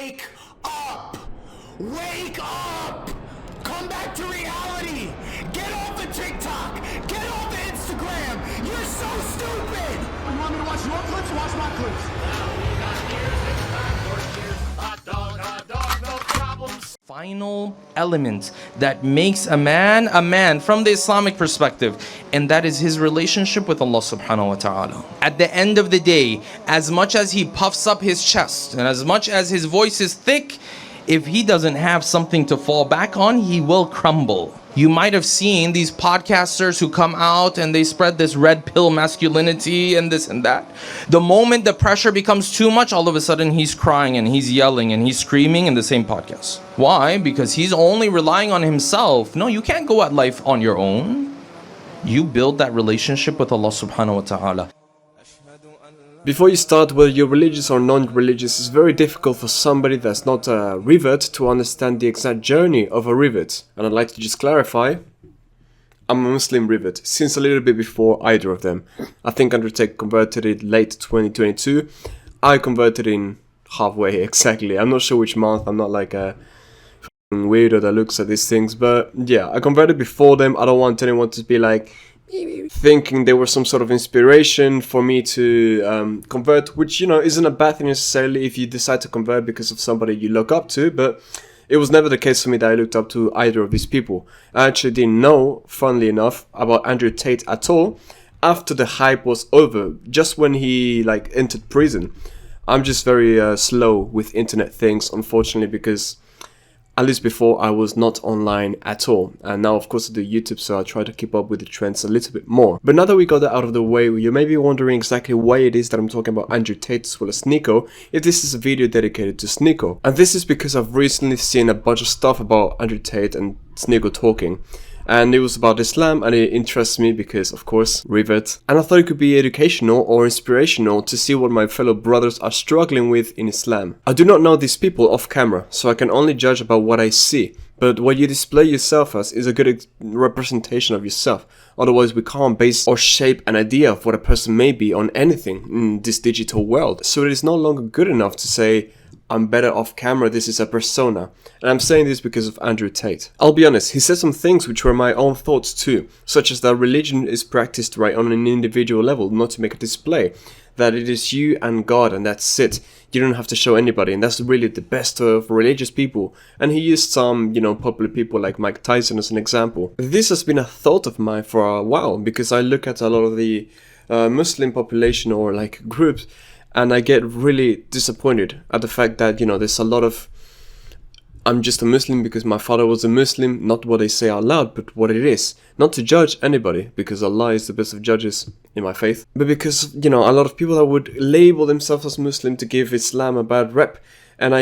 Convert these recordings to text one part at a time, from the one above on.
Wake up! Wake up! Come back to reality! Get off of TikTok! Get off of Instagram! You're so stupid! You want me to watch your clips? Watch my clips. Final element that makes a man from the Islamic perspective, and that is his relationship with Allah subhanahu wa ta'ala. At the end of the day, as much as he puffs up his chest and as much as his voice is thick, if he doesn't have something to fall back on, he will crumble. You might have seen these podcasters who come out and they spread this red pill masculinity and this and that. The moment the pressure becomes too much, all of a sudden he's crying and he's yelling and he's screaming in the same podcast. Why? Because he's only relying on himself. No, you can't go at life on your own. You build that relationship with Allah subhanahu wa ta'ala. Before you start, whether you're religious or non-religious, it's very difficult for somebody that's not a revert to understand the exact journey of a revert. And I'd like to just clarify, I'm a Muslim revert, since a little bit before either of them. I think Andrew Tate converted it late 2022. I converted in halfway, exactly. I'm not sure which month, I'm not like a weirdo that looks at these things. But yeah, I converted before them. I don't want anyone to be like, thinking they were some sort of inspiration for me to convert, which, you know, isn't a bad thing necessarily if you decide to convert because of somebody you look up to, but it was never the case for me that I looked up to either of these people. I actually didn't know, funnily enough, about Andrew Tate at all after the hype was over, just when he like entered prison. I'm just very slow with internet things, unfortunately, because at least before, I was not online at all. And now, of course, I do YouTube, so I try to keep up with the trends a little bit more. But now that we got that out of the way, you may be wondering exactly why it is that I'm talking about Andrew Tate as well as Sneako, if this is a video dedicated to Sneako. And this is because I've recently seen a bunch of stuff about Andrew Tate and Sneako talking. And it was about Islam, and it interests me because, of course, revert. And I thought it could be educational or inspirational to see what my fellow brothers are struggling with in Islam. I do not know these people off camera, so I can only judge about what I see. But what you display yourself as is a good representation of yourself. Otherwise, we can't base or shape an idea of what a person may be on anything in this digital world. So it is no longer good enough to say, I'm better off camera, this is a persona. And I'm saying this because of Andrew Tate. I'll be honest, he said some things which were my own thoughts too, such as that religion is practiced right on an individual level, not to make a display. That it is you and God and that's it. You don't have to show anybody, and that's really the best of religious people. And he used some, you know, popular people like Mike Tyson as an example. This has been a thought of mine for a while, because I look at a lot of the Muslim population or like groups, and I get really disappointed at the fact that, you know, there's a lot of, I'm just a Muslim because my father was a Muslim, not what they say out loud, but what it is. Not to judge anybody, because Allah is the best of judges in my faith, but because, you know, a lot of people that would label themselves as Muslim to give Islam a bad rep. And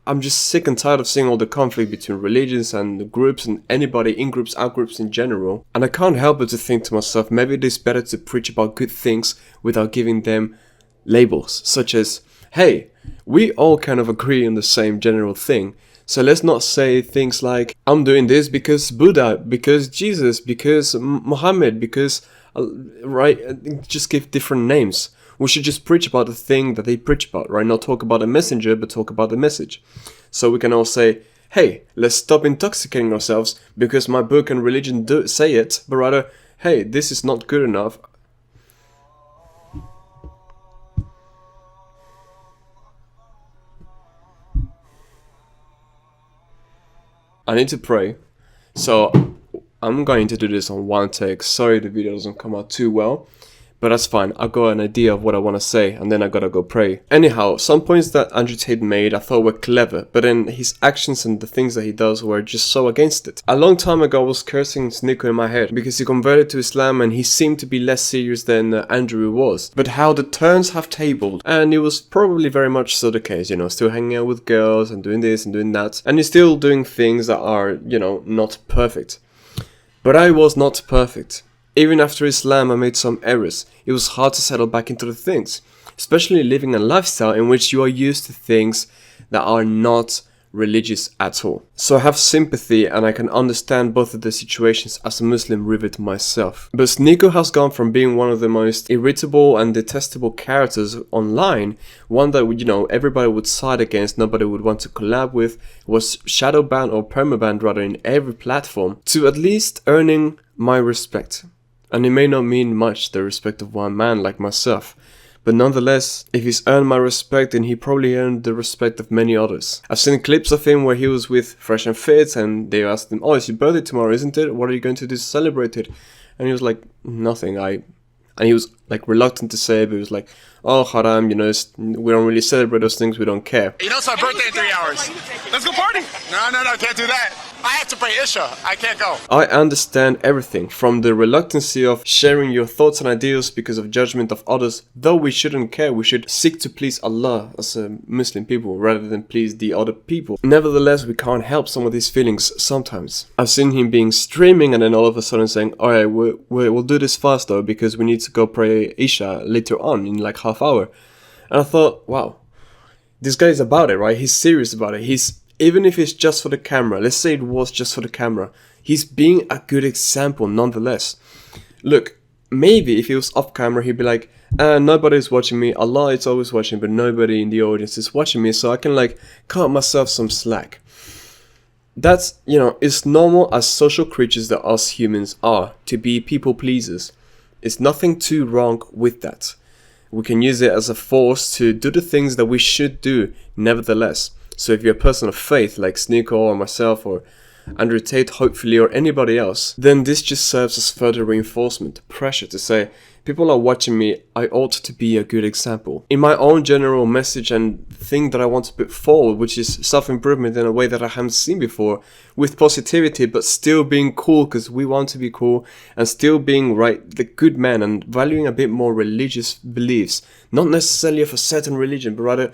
I'm just sick and tired of seeing all the conflict between religions and the groups and anybody in groups, out groups in general. And I can't help but to think to myself, maybe it is better to preach about good things without giving them labels, such as, hey, we all kind of agree on the same general thing, so let's not say things like, I'm doing this because Buddha, because Jesus, because Muhammad, because, right, just give different names. We should just preach about the thing that they preach about, right? Not talk about the messenger, but talk about the message. So we can all say, hey, let's stop intoxicating ourselves because my book and religion do say it, but rather, hey, this is not good enough. I need to pray, so I'm going to do this on one take. Sorry the video doesn't come out too well, but that's fine. I've got an idea of what I want to say, and then I gotta go pray. Anyhow, some points that Andrew Tate made I thought were clever, but then his actions and the things that he does were just so against it. A long time ago I was cursing Sneako in my head because he converted to Islam and he seemed to be less serious than Andrew was. But how the turns have tabled, and it was probably very much so the case, you know, still hanging out with girls and doing this and doing that, and he's still doing things that are, you know, not perfect. But I was not perfect. Even after Islam, I made some errors. It was hard to settle back into the things, especially living a lifestyle in which you are used to things that are not religious at all. So I have sympathy and I can understand both of the situations as a Muslim revert myself. But Sneako has gone from being one of the most irritable and detestable characters online, one that, you know, everybody would side against, nobody would want to collab with, was shadow banned or permabanned rather in every platform, to at least earning my respect. And it may not mean much, the respect of one man like myself. But nonetheless, if he's earned my respect, then he probably earned the respect of many others. I've seen clips of him where he was with Fresh and Fit and they asked him, oh, it's your birthday tomorrow, isn't it? What are you going to do to celebrate it? And he was like, nothing. And he was like reluctant to say it, but he was like, oh, haram, you know, we don't really celebrate those things, we don't care. You know it's my birthday in 3 hours. Let's go party. No, can't do that. I have to pray Isha. I can't go. I understand everything, from the reluctancy of sharing your thoughts and ideals because of judgment of others. Though we shouldn't care, we should seek to please Allah as a Muslim people rather than please the other people. Nevertheless, we can't help some of these feelings sometimes. I've seen him being streaming and then all of a sudden saying, alright, we'll do this fast though because we need to go pray Isha later on in like half hour. And I thought, wow, this guy's about it, right? He's serious about it. Even if it's just for the camera, let's say it was just for the camera, he's being a good example nonetheless. Look, maybe if he was off camera, he'd be like, nobody's watching me, Allah is always watching, but nobody in the audience is watching me, so I can like cut myself some slack. That's, you know, it's normal as social creatures that us humans are, to be people pleasers. There's nothing too wrong with that. We can use it as a force to do the things that we should do nevertheless. So if you're a person of faith like Sneako or myself or Andrew Tate hopefully or anybody else, then this just serves as further reinforcement, pressure to say, people are watching me, I ought to be a good example. In my own general message and thing that I want to put forward, which is self-improvement in a way that I haven't seen before, with positivity but still being cool because we want to be cool, and still being the good man and valuing a bit more religious beliefs, not necessarily of a certain religion, but rather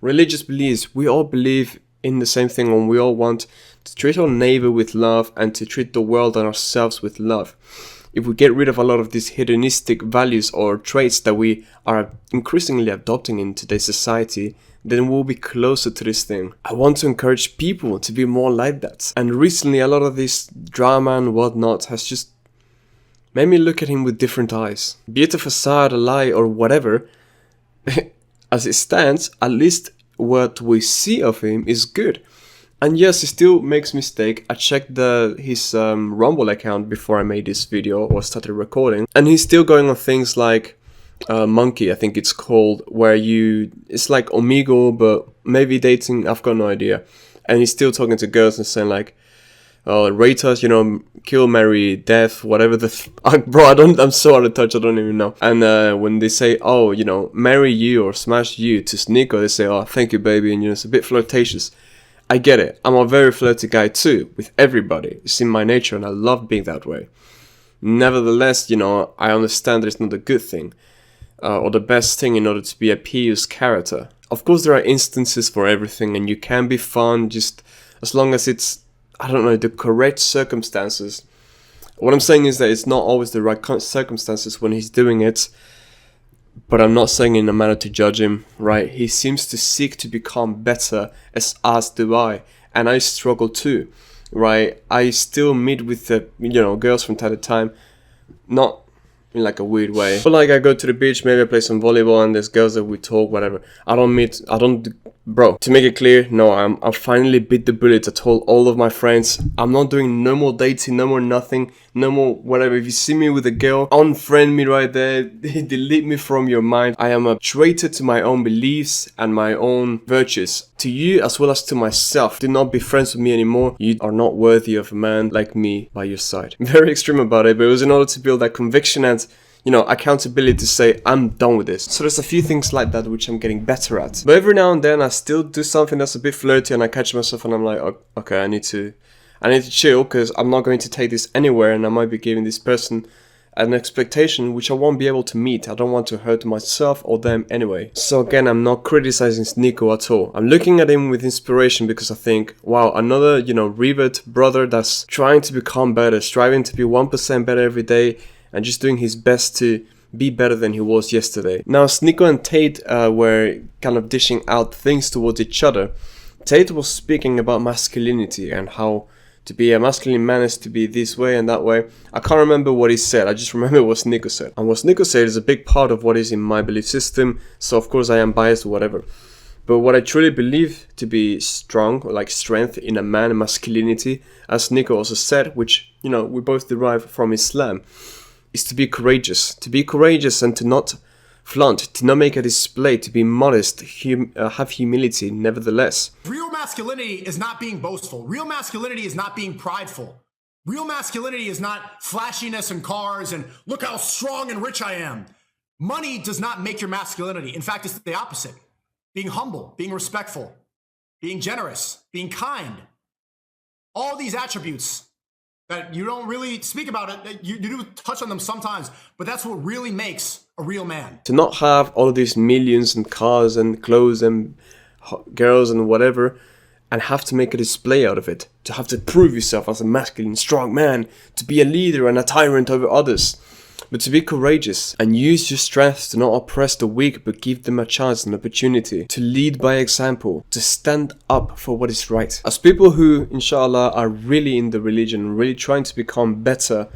religious beliefs. We all believe in the same thing and we all want to treat our neighbor with love and to treat the world and ourselves with love. If we get rid of a lot of these hedonistic values or traits that we are increasingly adopting in today's society, then we'll be closer to this thing. I want to encourage people to be more like that. And recently a lot of this drama and whatnot has just made me look at him with different eyes. Be it a facade, a lie or whatever, as it stands, at least what we see of him is good. And yes, he still makes mistake. I checked his Rumble account before I made this video or started recording, and he's still going on things like Monkey, I think it's called, where it's like Omegle, but maybe dating, I've got no idea. And he's still talking to girls and saying like, rate us, you know, kill, marry, death, whatever bro, I'm so out of touch, I don't even know. And when they say, oh, you know, marry you or smash you to Sneako, they say, oh, thank you, baby, and you know, it's a bit flirtatious. I get it. I'm a very flirty guy too, with everybody. It's in my nature and I love being that way. Nevertheless, you know, I understand that it's not a good thing or the best thing in order to be a pious character. Of course, there are instances for everything and you can be fun just as long as it's, I don't know, the correct circumstances. What I'm saying is that it's not always the right circumstances when he's doing it. But I'm not saying in a manner to judge him, right? He seems to seek to become better, as do I. And I struggle too, right? I still meet with the, you know, girls from time to time. Not in like a weird way. But like I go to the beach, maybe I play some volleyball and there's girls that we talk, whatever. Bro, to make it clear, no, I finally bit the bullet. I told all of my friends, I'm not doing no more dating, no more nothing, no more whatever. If you see me with a girl, unfriend me right there, delete me from your mind. I am a traitor to my own beliefs and my own virtues. To you as well as to myself. Do not be friends with me anymore. You are not worthy of a man like me by your side. Very extreme about it, but it was in order to build that conviction and, you know, accountability to say, I'm done with this. So there's a few things like that which I'm getting better at. But every now and then I still do something that's a bit flirty and I catch myself and I'm like, okay, I need to chill because I'm not going to take this anywhere and I might be giving this person an expectation which I won't be able to meet. I don't want to hurt myself or them anyway. So again, I'm not criticizing Sneako at all. I'm looking at him with inspiration because I think, wow, another, you know, revert brother that's trying to become better, striving to be 1% better every day, and just doing his best to be better than he was yesterday. Now, Sneako and Tate were kind of dishing out things towards each other, Tate was speaking about masculinity and how to be a masculine man is to be this way and that way. I can't remember what he said, I just remember what Sneako said. And what Sneako said is a big part of what is in my belief system, so of course I am biased or whatever. But what I truly believe to be strong, or like strength in a man, masculinity, as Sneako also said, which, you know, we both derive from Islam, is to be courageous. To be courageous and to not flaunt, to not make a display, to be modest, have humility nevertheless. Real masculinity is not being boastful. Real masculinity is not being prideful. Real masculinity is not flashiness and cars and look how strong and rich I am. Money does not make your masculinity. In fact, it's the opposite. Being humble, being respectful, being generous, being kind. All these attributes that you don't really speak about it, you do touch on them sometimes, but that's what really makes a real man. To not have all of these millions and cars and clothes and girls and whatever, and have to make a display out of it. To have to prove yourself as a masculine, strong man, to be a leader and a tyrant over others. But to be courageous and use your strength to not oppress the weak, but give them a chance and opportunity to lead by example, to stand up for what is right. As people who, inshallah, are really in the religion, really trying to become better,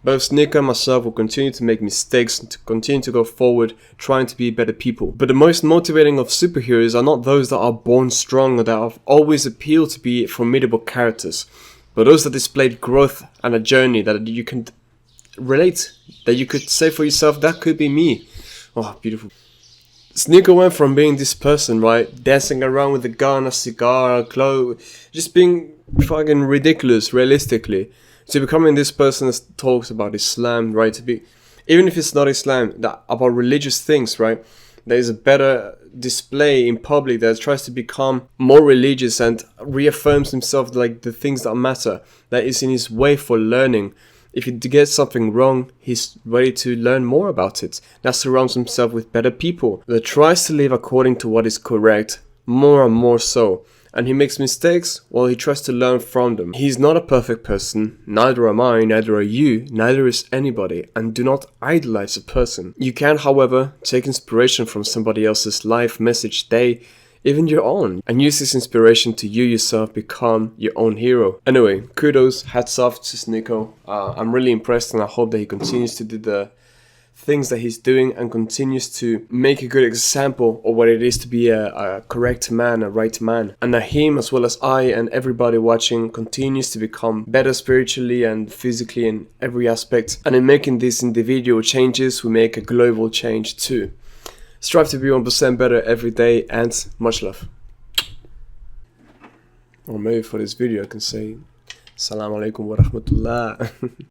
both Sneako and myself will continue to make mistakes and to continue to go forward, trying to be better people. But the most motivating of superheroes are not those that are born strong or that have always appealed to be formidable characters, but those that displayed growth and a journey that you can relate, that you could say for yourself, that could be me. Oh, beautiful. Sneako went from being this person, right, dancing around with a gun, a cigar, a clothes, just being fucking ridiculous, realistically, to becoming this person that talks about Islam, right, to be, even if it's not Islam, that about religious things, right, there is a better display in public that tries to become more religious and reaffirms himself like the things that matter, that is in his way for learning. If he gets something wrong, he's ready to learn more about it. That surrounds himself with better people. That tries to live according to what is correct, more and more so. And he makes mistakes, well, he tries to learn from them. He's not a perfect person, neither am I, neither are you, neither is anybody, and do not idolize a person. You can, however, take inspiration from somebody else's life, message, day, even your own, and use this inspiration to you yourself become your own hero. Anyway, kudos, hats off to Sneako. I'm really impressed and I hope that he continues to do the things that he's doing and continues to make a good example of what it is to be a correct man, a right man. And that him, as well as I and everybody watching, continues to become better spiritually and physically in every aspect. And in making these individual changes, we make a global change too. Strive to be 1% better every day, and much love. Or maybe for this video I can say Assalamu alaikum wa rahmatullah.